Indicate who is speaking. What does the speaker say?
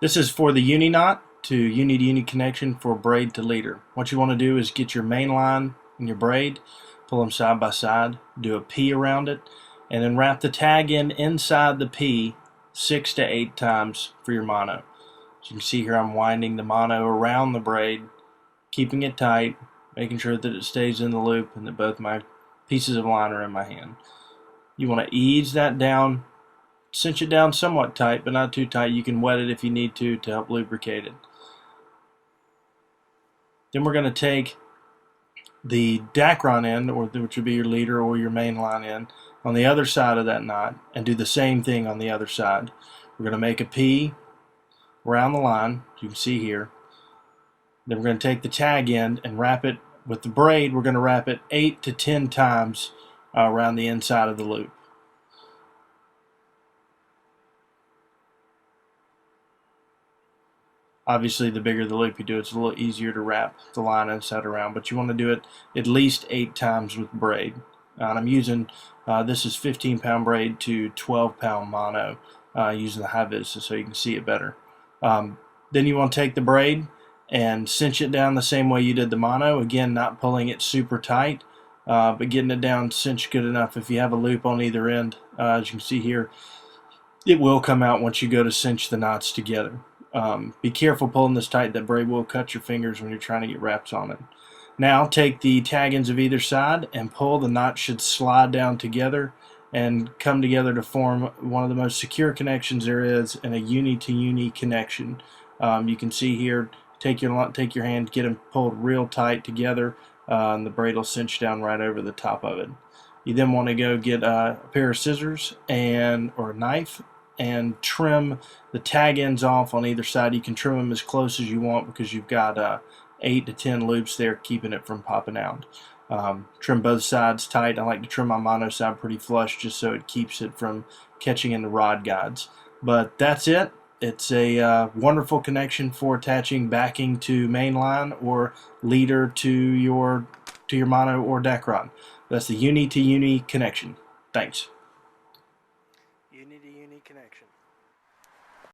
Speaker 1: This is for the Uni Knot to Uni to Uni connection for braid to leader. What you want to do is get your main line and your braid, pull them side by side, do a P around it, and then wrap the tag end inside the P 6 to 8 times for your mono. So you can see here I'm winding the mono around the braid, keeping it tight, making sure that it stays in the loop and that both my pieces of line are in my hand. You want to ease that down, cinch it down somewhat tight, but not too tight. You can wet it if you need to help lubricate it. Then we're going to take the dacron end, which would be your leader or your main line end, on the other side of that knot and do the same thing on the other side. We're going to make a P around the line, as you can see here. Then we're going to take the tag end and wrap it with the braid. We're going to wrap it 8 to 10 times around the inside of the loop. Obviously, the bigger the loop you do, it's a little easier to wrap the line inside around, but you want to do it at least 8 times with braid. And I'm using, this is 15-pound braid to 12-pound mono, using the high vis so you can see it better. Then you want to take the braid and cinch it down the same way you did the mono. Again, not pulling it super tight, but getting it down cinched good enough. If you have a loop on either end, as you can see here, it will come out once you go to cinch the knots together. Be careful pulling this tight. That braid will cut your fingers when you're trying to get wraps on it. Now take the tag ends of either side and pull. The knot should slide down together and come together to form one of the most secure connections there is in a uni to uni connection. You can see here, take your hand, get them pulled real tight together, and the braid will cinch down right over the top of it. You then want to go get a pair of scissors or a knife and trim the tag ends off on either side. You can trim them as close as you want because you've got 8 to 10 loops there keeping it from popping out. Trim both sides tight. I like to trim my mono side pretty flush just so it keeps it from catching in the rod guides. But that's it. It's a wonderful connection for attaching backing to main line or leader to your mono or dacron. That's the uni to uni connection. Thanks.